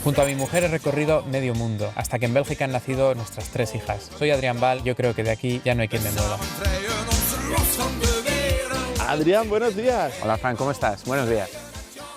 Junto a mi mujer he recorrido medio mundo, hasta que en Bélgica han nacido nuestras 3 hijas. Soy Adrián Val, yo creo que de aquí ya no hay quien me mueva. Adrián, buenos días. Hola Fran, ¿cómo estás? Buenos días.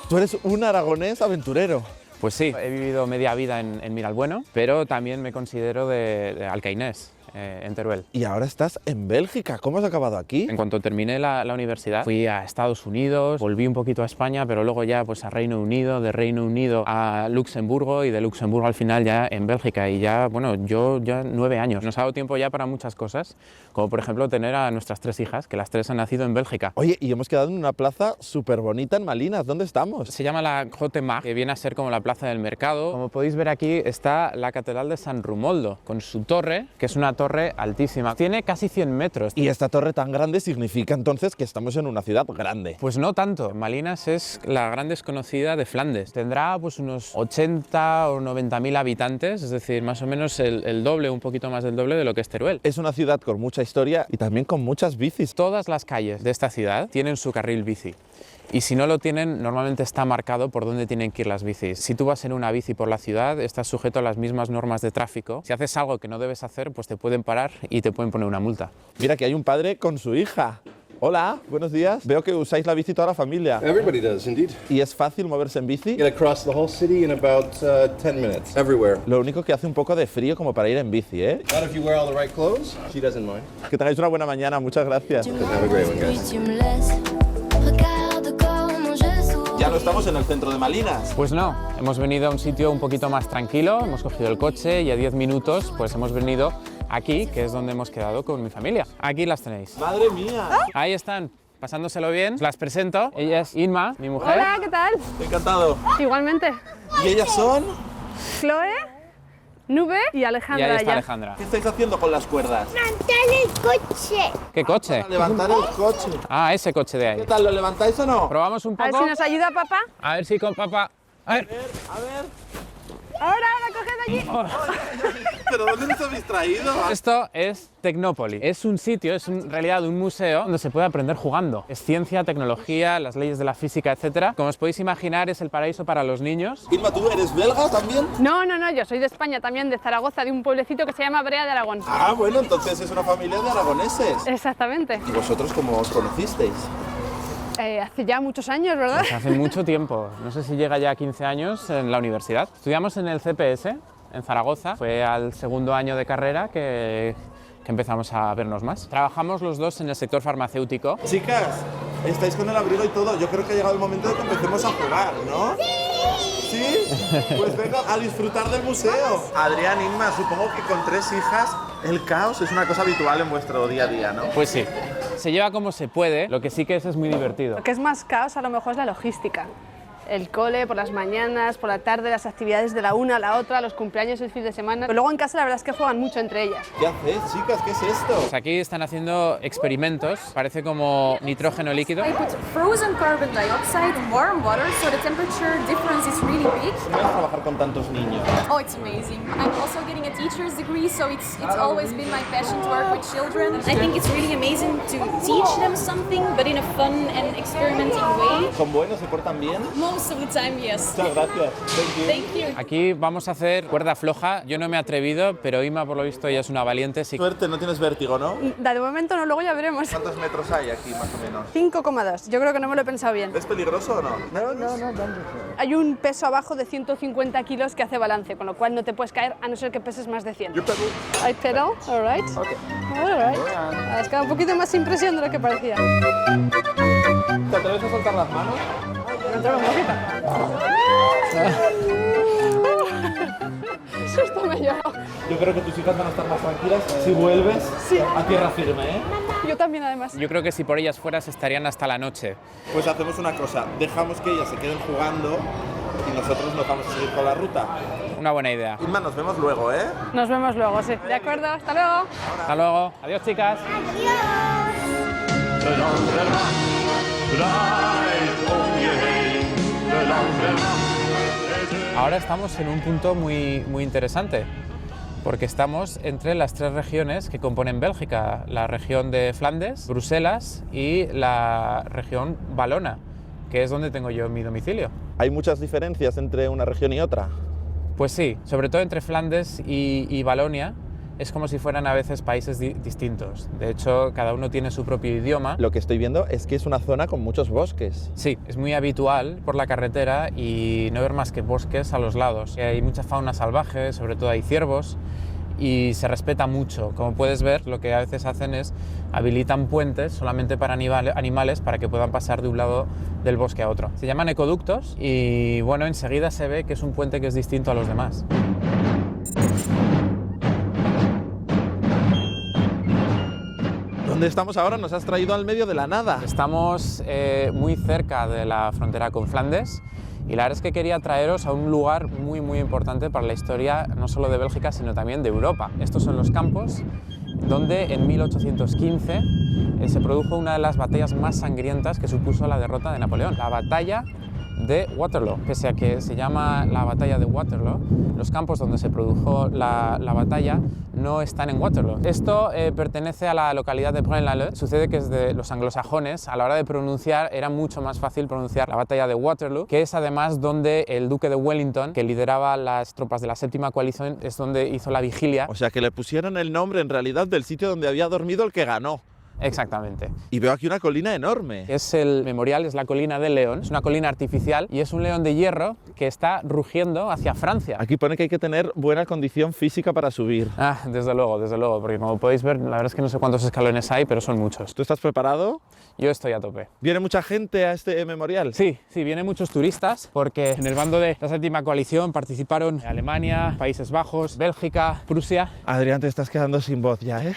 Tú eres un aragonés aventurero. Pues sí, he vivido media vida en Miralbueno, pero también me considero de Alcainés, en Teruel. Y ahora estás en Bélgica. ¿Cómo has acabado aquí? En cuanto terminé la universidad, fui a Estados Unidos, volví un poquito a España, pero luego ya pues a Reino Unido, de Reino Unido a Luxemburgo y de Luxemburgo al final ya en Bélgica. Y ya, bueno, yo ya 9 años. Nos ha dado tiempo ya para muchas cosas, como por ejemplo tener a nuestras 3 hijas, que las 3 han nacido en Bélgica. Oye, y hemos quedado en una plaza súper bonita en Malinas. ¿Dónde estamos? Se llama la Grote Markt, que viene a ser como la plaza del mercado. Como podéis ver aquí está la Catedral de San Rumoldo, con su torre, que es una torre altísima. Tiene casi 100 metros. Y esta torre tan grande significa entonces que estamos en una ciudad grande. Pues no tanto. Malinas es la gran desconocida de Flandes. Tendrá pues unos 80 o 90.000 habitantes, es decir, más o menos el doble, un poquito más del doble de lo que es Teruel. Es una ciudad con mucha historia y también con muchas bicis. Todas las calles de esta ciudad tienen su carril bici. Y si no lo tienen, normalmente está marcado por dónde tienen que ir las bicis. Si tú vas en una bici por la ciudad, estás sujeto a las mismas normas de tráfico. Si haces algo que no debes hacer, pues te pueden parar y te pueden poner una multa. Mira que hay un padre con su hija. Hola, buenos días. Veo que usáis la bici toda la familia. Everybody does, indeed. ¿Y es fácil moverse en bici? Get across the whole city in about 10 minutes, everywhere. Lo único que hace un poco de frío como para ir en bici, ¿eh? Not if you wear all the right clothes. She doesn't mind. Que tengáis una buena mañana. Muchas gracias. Have a great one, guys. Ya no estamos en el centro de Malinas. Pues no, hemos venido a un sitio un poquito más tranquilo, hemos cogido el coche y a 10 minutos pues hemos venido aquí, que es donde hemos quedado con mi familia. Aquí las tenéis. ¡Madre mía! Ahí están, pasándoselo bien. Las presento. Ella es Inma, mi mujer. Hola, ¿qué tal? Encantado. Igualmente. ¿Y ellas son? Chloe, Nube y Y Alejandra. ahí está ya. Alejandra. ¿Qué estáis haciendo con las cuerdas? ¿Qué coche? Para levantar el coche. Ah, ese coche de ¿Qué ahí. tal? ¿Lo levantáis o no? Probamos un A ver poco. si nos ayuda papá. A ver si con papá. A ver. A ver. Ahora, coged allí. ¿Pero dónde nos habéis traído? Esto es Tecnópoli. Es un sitio, es en realidad un museo donde se puede aprender jugando. Es ciencia, tecnología, las leyes de la física, etc. Como os podéis imaginar, es el paraíso para los niños. Irma, ¿tú eres belga también? No, yo soy de España también, de Zaragoza, de un pueblecito que se llama Brea de Aragón. Ah, bueno, entonces es una familia de aragoneses. Exactamente. ¿Y vosotros cómo os conocisteis? Hace ya muchos años, ¿verdad? Pues hace mucho tiempo, no sé si llega ya a 15 años en la universidad. Estudiamos en el CPS, en Zaragoza. Fue al segundo año de carrera que empezamos a vernos más. Trabajamos los dos en el sector farmacéutico. Chicas, estáis con el abrigo y todo. Yo creo que ha llegado el momento de que empecemos a jugar, ¿no? ¿Sí? Pues venga, a disfrutar del museo. Adrián, Inma, supongo que con 3 hijas el caos es una cosa habitual en vuestro día a día, ¿no? Pues sí, se lleva como se puede, lo que sí que es muy divertido. Lo que es más caos a lo mejor es la logística. El cole por las mañanas, por la tarde, las actividades de la una a la otra, los cumpleaños el fin de semana. Pero luego en casa la verdad es que juegan mucho entre ellas. ¿Qué hacéis, chicas? ¿Qué es esto? Pues aquí están haciendo experimentos, parece como nitrógeno líquido. I put frozen carbon dioxide in warm water, so the temperature difference is really big. ¿Cómo es trabajar con tantos niños? Oh, it's amazing. I'm also getting a teacher's degree, so it's always been my passion to work with children. I think it's really amazing to teach them something, but in a fun and experimenting way. ¿Son buenos? ¿Se portan bien? Most of the time, yes. Muchas gracias. Thank you. Thank you. Aquí vamos a hacer cuerda floja. Yo no me he atrevido, pero Ima, por lo visto, ella es una valiente. Sí. Suerte, no tienes vértigo, ¿no? De momento no, luego ya veremos. ¿Cuántos metros hay aquí, más o menos? 5,2. Yo creo que no me lo he pensado bien. ¿Es peligroso o no? Hay un peso abajo de 150 kilos que hace balance, con lo cual no te puedes caer a no ser que peses más de 100. Yo pedal. I pedal, all right. Okay. All right. Has quedado un poquito más impresión de lo que parecía. ¿Te atreves a soltar las manos? Entraba un poquito. Susto me llevo. Yo creo que tus hijas van a estar más tranquilas si vuelves a tierra firme, ¿eh? Yo también, además. Yo creo que si por ellas fueras estarían hasta la noche. Pues hacemos una cosa, dejamos que ellas se queden jugando y nosotros nos vamos a seguir con la ruta. Una buena idea. Inma, nos vemos luego, ¿eh? Nos vemos luego, sí. De acuerdo, hasta luego. Hasta luego. Adiós, chicas. Ahora estamos en un punto muy interesante, porque estamos entre las 3 regiones que componen Bélgica, la región de Flandes, Bruselas y la región valona, que es donde tengo yo mi domicilio. ¿Hay muchas diferencias entre una región y otra? Pues sí, sobre todo entre Flandes y Valonia. Es como si fueran a veces países distintos. De hecho, cada uno tiene su propio idioma. Lo que estoy viendo es que es una zona con muchos bosques. Sí, es muy habitual por la carretera y no ver más que bosques a los lados. Hay mucha fauna salvaje, sobre todo hay ciervos, y se respeta mucho. Como puedes ver, lo que a veces hacen es habilitan puentes solamente para animales para que puedan pasar de un lado del bosque a otro. Se llaman ecoductos y bueno, enseguida se ve que es un puente que es distinto a los demás. ¿Dónde estamos ahora? Nos has traído al medio de la nada. Estamos muy cerca de la frontera con Flandes y la verdad es que quería traeros a un lugar muy importante para la historia no solo de Bélgica sino también de Europa. Estos son los campos donde en 1815 se produjo una de las batallas más sangrientas que supuso la derrota de Napoleón, la batalla de Waterloo. Pese a que se llama la batalla de Waterloo, los campos donde se produjo la batalla no están en Waterloo. Esto pertenece a la localidad de Braine-l'Alleud. Sucede que desde los anglosajones, a la hora de pronunciar, era mucho más fácil pronunciar la batalla de Waterloo, que es además donde el duque de Wellington, que lideraba las tropas de la séptima coalición, es donde hizo la vigilia. O sea que le pusieron el nombre en realidad del sitio donde había dormido el que ganó. Exactamente. Y veo aquí una colina enorme. Es el memorial, es la colina del león, es una colina artificial y es un león de hierro que está rugiendo hacia Francia. Aquí pone que hay que tener buena condición física para subir. Ah, desde luego, porque como podéis ver, la verdad es que no sé cuántos escalones hay, pero son muchos. ¿Tú estás preparado? Yo estoy a tope. ¿Viene mucha gente a este memorial? Sí, vienen muchos turistas porque en el bando de la séptima coalición participaron Alemania, Países Bajos, Bélgica, Prusia. Adrián, te estás quedando sin voz ya, ¿eh?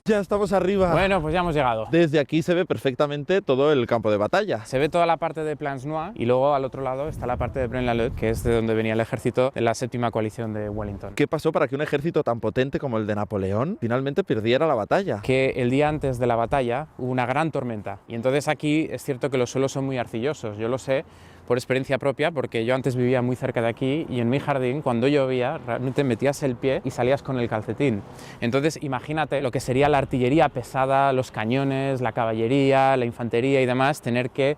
Ya estamos arriba. Bueno, pues ya hemos llegado. Desde aquí se ve perfectamente todo el campo de batalla. Se ve toda la parte de Plancenoit y luego al otro lado está la parte de Braine-l'Alleud, que es de donde venía el ejército de la séptima coalición de Wellington. ¿Qué pasó para que un ejército tan potente como el de Napoleón finalmente perdiera la batalla? Que el día antes de la batalla hubo una gran tormenta y entonces aquí es cierto que los suelos son muy arcillosos. Yo lo sé por experiencia propia, porque yo antes vivía muy cerca de aquí y en mi jardín, cuando llovía, realmente metías el pie y salías con el calcetín. Entonces, imagínate lo que sería la artillería pesada, los cañones, la caballería, la infantería y demás, tener que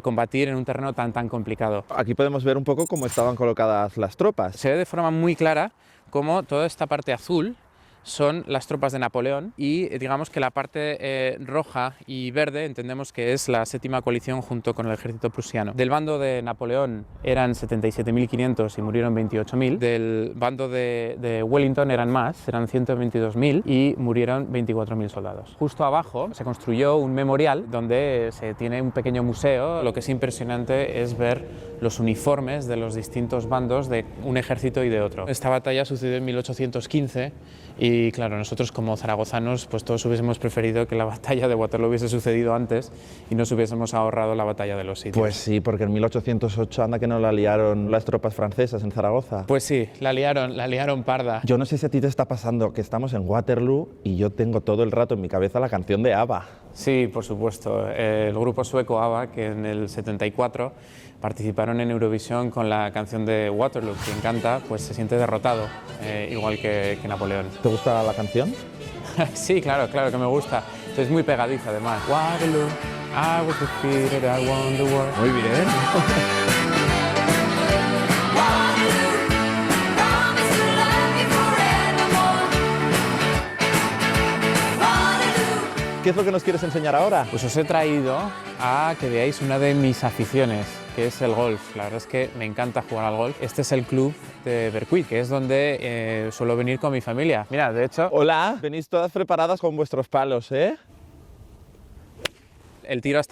combatir en un terreno tan complicado. Aquí podemos ver un poco cómo estaban colocadas las tropas. Se ve de forma muy clara cómo toda esta parte azul son las tropas de Napoleón y digamos que la parte roja y verde entendemos que es la séptima coalición junto con el ejército prusiano. Del bando de Napoleón eran 77.500 y murieron 28.000. Del bando de Wellington eran más, eran 122.000 y murieron 24.000 soldados. Justo abajo se construyó un memorial donde se tiene un pequeño museo. Lo que es impresionante es ver los uniformes de los distintos bandos de un ejército y de otro. Esta batalla sucedió en 1815 y claro, nosotros como zaragozanos pues todos hubiésemos preferido que la batalla de Waterloo hubiese sucedido antes y nos hubiésemos ahorrado la batalla de los sitios. Pues sí, porque en 1808 anda que no la liaron las tropas francesas en Zaragoza. Pues sí, la liaron parda. Yo no sé si a ti te está pasando que estamos en Waterloo y yo tengo todo el rato en mi cabeza la canción de ABBA. Sí, por supuesto. El grupo sueco ABBA, que en el 74 participaron en Eurovisión con la canción de Waterloo. Quien canta pues se siente derrotado, igual que Napoleón. ¿Te gusta la canción? Sí, claro que me gusta. Es muy pegadiza además. Waterloo, I was defeated, I won the war. Muy bien. ¿Qué es lo que nos quieres enseñar ahora? Pues os he traído a que veáis una de mis aficiones, que es el golf. La verdad es que me encanta jugar al golf. Este es el club de Berkouit, que es donde suelo venir con mi familia. Mira, de hecho... Hola, venís todas preparadas con vuestros palos, ¿eh? El tiro ha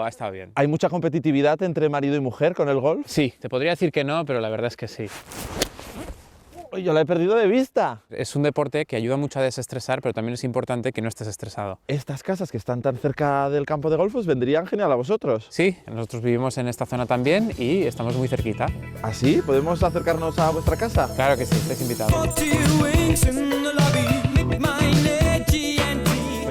estado bien. ¿Hay mucha competitividad entre marido y mujer con el golf? Sí, te podría decir que no, pero la verdad es que sí. Yo la he perdido de vista. Es un deporte que ayuda mucho a desestresar, pero también es importante que no estés estresado. Estas casas que están tan cerca del campo de golf os vendrían genial a vosotros. Sí, nosotros vivimos en esta zona también y estamos muy cerquita. ¿Ah, sí? ¿Podemos acercarnos a vuestra casa? Claro que sí, estáis invitados.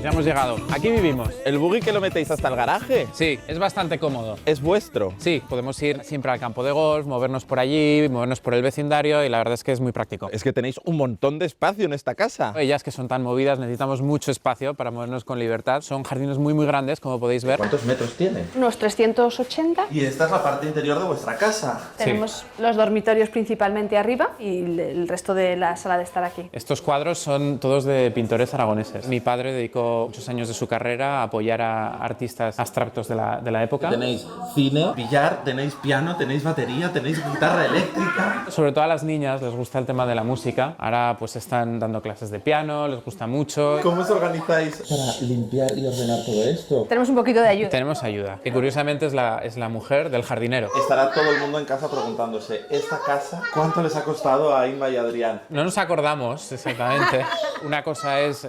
pues ya hemos llegado. Aquí vivimos. ¿El buggy que lo metéis hasta el garaje? Sí, es bastante cómodo. ¿Es vuestro? Sí, podemos ir siempre al campo de golf, movernos por allí, movernos por el vecindario y la verdad es que es muy práctico. Es que tenéis un montón de espacio en esta casa. Ellas que son tan movidas necesitamos mucho espacio para movernos con libertad. Son jardines muy muy grandes, como podéis ver. ¿Cuántos metros tiene? Unos 380. Y esta es la parte interior de vuestra casa. Tenemos los dormitorios principalmente arriba y el resto de la sala de estar aquí. Estos cuadros son todos de pintores aragoneses. Mi padre dedicó muchos años de su carrera a apoyar a artistas abstractos de la época. Tenéis cine, billar, tenéis piano, tenéis batería, tenéis guitarra eléctrica. Sobre todo a las niñas les gusta el tema de la música. Ahora pues están dando clases de piano, les gusta mucho. ¿Cómo os organizáis para limpiar y ordenar todo esto? Tenemos un poquito de ayuda. Tenemos ayuda, que curiosamente es la mujer del jardinero. Estará todo el mundo en casa preguntándose, ¿esta casa cuánto les ha costado a Inma y a Adrián? No nos acordamos exactamente. Una cosa es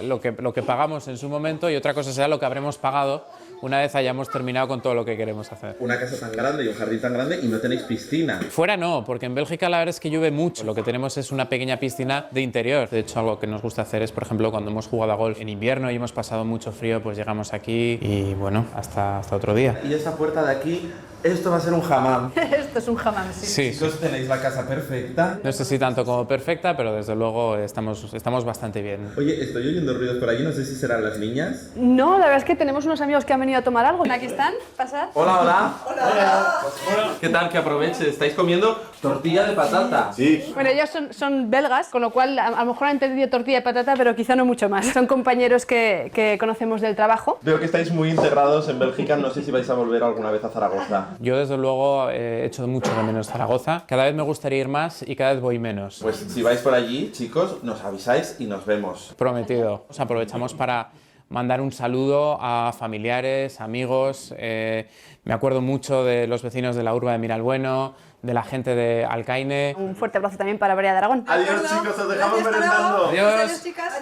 lo que pagamos en su momento y otra cosa será lo que habremos pagado una vez hayamos terminado con todo lo que queremos hacer. Una casa tan grande y un jardín tan grande y no tenéis piscina. Fuera no, porque en Bélgica la verdad es que llueve mucho. Lo que tenemos es una pequeña piscina de interior. De hecho, algo que nos gusta hacer es, por ejemplo, cuando hemos jugado a golf en invierno y hemos pasado mucho frío, pues llegamos aquí y bueno, hasta otro día. Y esta puerta de aquí, esto va a ser un hammam. Esto es un hammam, sí. Sí, Chicos, tenéis la casa perfecta. no sé si tanto como perfecta, pero desde luego estamos bastante bien. Oye, estoy oyendo ruidos por allí, no sé si serán las niñas. No, la verdad es que tenemos unos amigos que han venido a tomar algo. Aquí están, pasad. Hola, hola. Hola. ¿Qué tal? Que aproveche. ¿Estáis comiendo tortilla de patata? Sí. Bueno, ellos son belgas, con lo cual a lo mejor han entendido tortilla de patata, pero quizá no mucho más. Son compañeros que conocemos del trabajo. Veo que estáis muy integrados en Bélgica, no sé si vais a volver alguna vez a Zaragoza. Yo desde luego he hecho mucho de menos Zaragoza. Cada vez me gustaría ir más y cada vez voy menos. Pues si vais por allí, chicos, nos avisáis y nos vemos. Prometido. Os aprovechamos para mandar un saludo a familiares, amigos. Me acuerdo mucho de los vecinos de la urba de Miralbueno, de la gente de Alcaine. Un fuerte abrazo también para Brea de Aragón. Adiós, chicos, os dejamos merendando. Adiós. Adiós, adiós, chicas.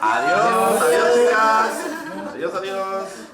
Adiós, adiós.